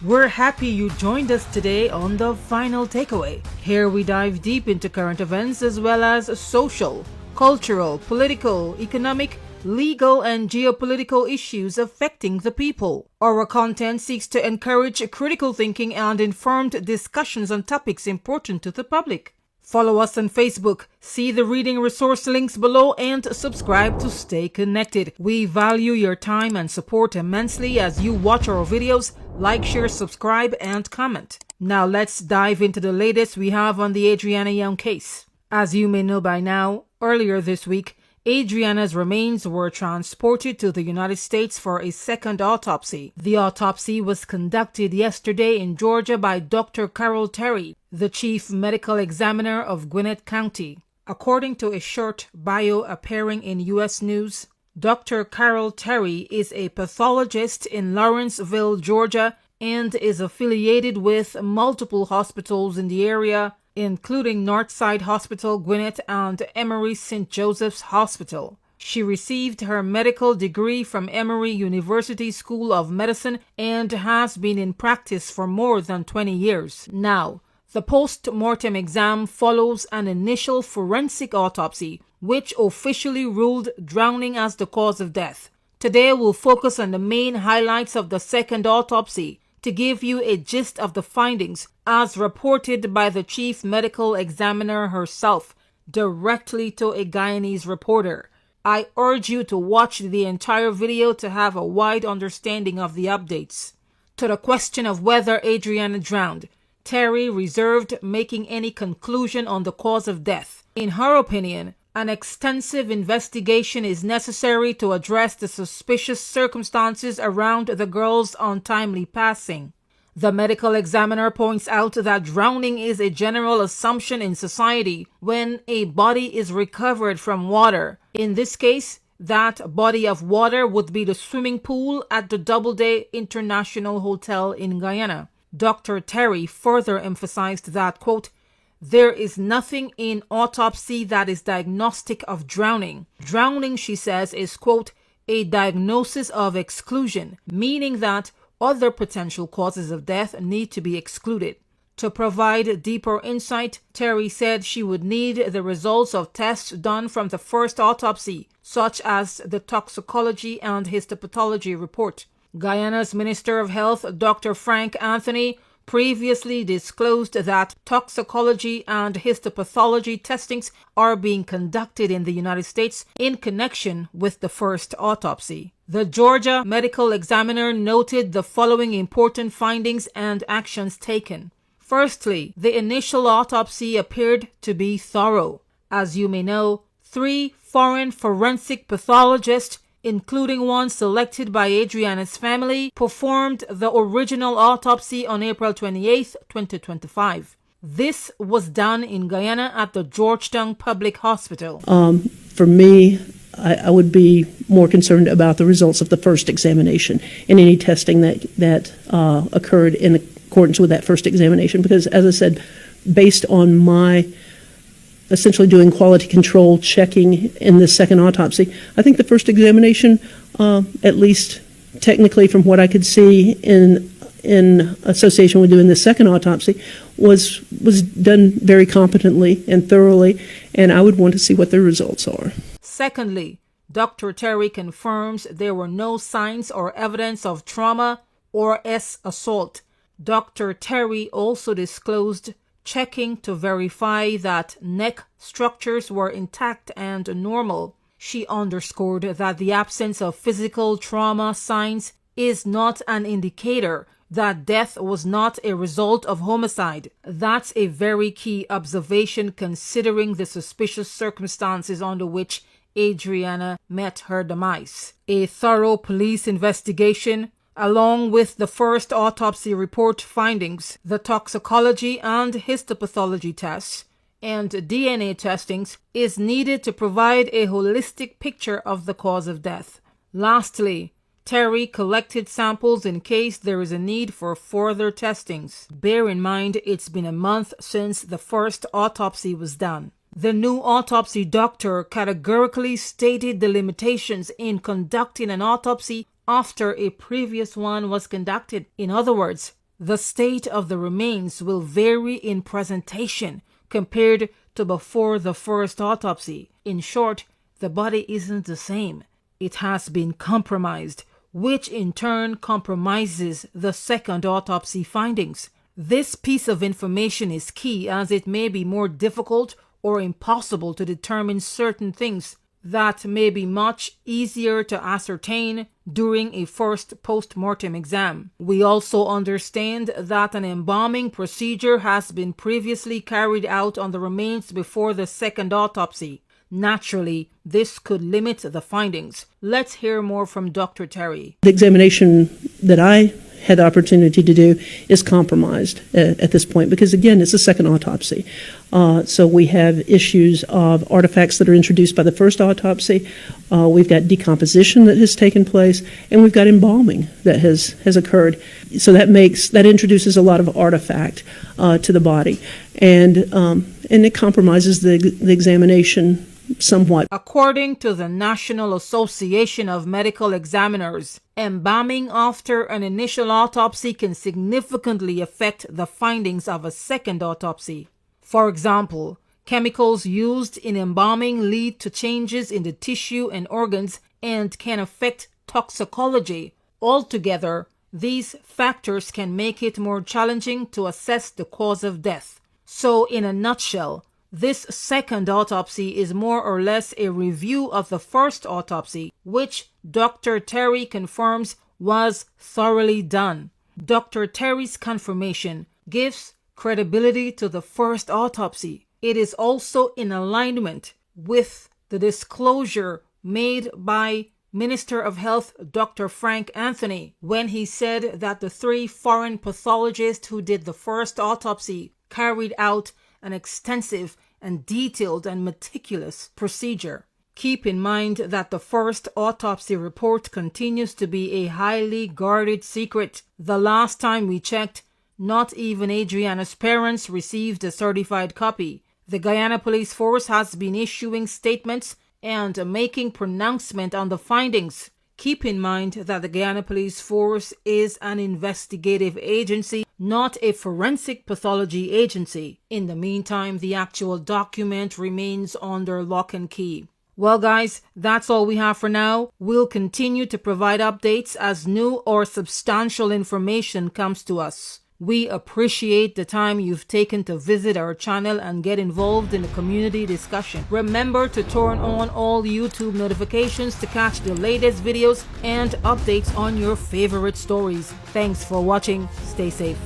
We're happy you joined us today on The Final Takeaway. Here we dive deep into current events as well as social, cultural, political, economic, legal, and geopolitical issues affecting the people. Our content seeks to encourage critical thinking and informed discussions on topics important to the public. Follow us on Facebook, see the reading resource links below, and subscribe to stay connected. We value your time and support immensely as you watch our videos, like, share, subscribe, and comment. Now let's dive into the latest we have on the Adriana Younge case. As you may know by now, earlier this week, Adriana's remains were transported to the United States for a second autopsy. The autopsy was conducted yesterday in Georgia by Dr. Carol Terry, the chief medical examiner of Gwinnett County. According to a short bio appearing in U.S. News, Dr. Carol Terry is a pathologist in Lawrenceville, Georgia, and is affiliated with multiple hospitals in the area, including Northside Hospital, Gwinnett, and Emory St. Joseph's Hospital. She received her medical degree from Emory University School of Medicine and has been in practice for more than 20 years. Now, the post-mortem exam follows an initial forensic autopsy, which officially ruled drowning as the cause of death. Today we'll focus on the main highlights of the second autopsy to give you a gist of the findings as reported by the chief medical examiner herself, directly to a Guyanese reporter. I urge you to watch the entire video to have a wide understanding of the updates. To the question of whether Adriana drowned, Terry reserved making any conclusion on the cause of death. In her opinion, an extensive investigation is necessary to address the suspicious circumstances around the girl's untimely passing. The medical examiner points out that drowning is a general assumption in society when a body is recovered from water. In this case, that body of water would be the swimming pool at the Doubleday International Hotel in Guyana. Dr. Terry further emphasized that, quote, "There is nothing in autopsy that is diagnostic of drowning. Drowning," she says, is, quote, "a diagnosis of exclusion," meaning that other potential causes of death need to be excluded. To provide deeper insight, Terry said she would need the results of tests done from the first autopsy, such as the toxicology and histopathology report. Guyana's Minister of Health, Dr. Frank Anthony, previously disclosed that toxicology and histopathology testings are being conducted in the United States in connection with the first autopsy. The Georgia medical examiner noted the following important findings and actions taken. Firstly, the initial autopsy appeared to be thorough. As you may know, 3 foreign forensic pathologists, including one selected by Adriana's family, performed the original autopsy on April 28, 2025. This was done in Guyana at the Georgetown Public Hospital. For me, I would be more concerned about the results of the first examination and any testing that occurred in accordance with that first examination, because, as I said, based on my essentially doing quality control checking in the second autopsy, I think the first examination, at least technically from what I could see in association with doing the second autopsy, was done very competently and thoroughly, and I would want to see what the results are. Secondly, Dr. Terry confirms there were no signs or evidence of trauma or assault. Dr. Terry also disclosed checking to verify that neck structures were intact and normal. She underscored that the absence of physical trauma signs is not an indicator that death was not a result of homicide. That's a very key observation considering the suspicious circumstances under which Adriana met her demise. A thorough police investigation, along with the first autopsy report findings, the toxicology and histopathology tests, and DNA testings, is needed to provide a holistic picture of the cause of death. Lastly, Terry collected samples in case there is a need for further testings. Bear in mind, it's been a month since the first autopsy was done. The new autopsy doctor categorically stated the limitations in conducting an autopsy after a previous one was conducted. In other words, The state of the remains will vary in presentation compared to before the first autopsy. In short, the body isn't the same. It has been compromised, which in turn compromises the second autopsy findings. This piece of information is key as it may be more difficult or impossible to determine certain things that may be much easier to ascertain during a first post-mortem exam. We also understand that an embalming procedure has been previously carried out on the remains before the second autopsy. Naturally, this could limit the findings. Let's hear more from Dr. Terry. The examination that I had the opportunity to do is compromised at this point because, again, it's a second autopsy. So we have issues of artifacts that are introduced by the first autopsy. We've got decomposition that has taken place, and we've got embalming that has occurred. So that introduces a lot of artifact to the body, and it compromises the examination somewhat. According to the National Association of Medical Examiners, embalming after an initial autopsy can significantly affect the findings of a second autopsy. For example, chemicals used in embalming lead to changes in the tissue and organs and can affect toxicology. Altogether, these factors can make it more challenging to assess the cause of death. So, in a nutshell, this second autopsy is more or less a review of the first autopsy, which Dr. Terry confirms was thoroughly done. Dr. Terry's confirmation gives credibility to the first autopsy. It is also in alignment with the disclosure made by Minister of Health Dr. Frank Anthony when he said that the 3 foreign pathologists who did the first autopsy carried out an extensive and detailed and meticulous procedure. Keep in mind that the first autopsy report continues to be a highly guarded secret. The last time we checked, not even Adriana's parents received a certified copy. The Guyana Police Force has been issuing statements and making pronouncement on the findings. Keep in mind that the Guyana Police Force is an investigative agency, not a forensic pathology agency. In the meantime, the actual document remains under lock and key. Well guys, that's all we have for now. We'll continue to provide updates as new or substantial information comes to us. We appreciate the time you've taken to visit our channel and get involved in the community discussion. Remember to turn on all YouTube notifications to catch the latest videos and updates on your favorite stories. Thanks for watching. Stay safe.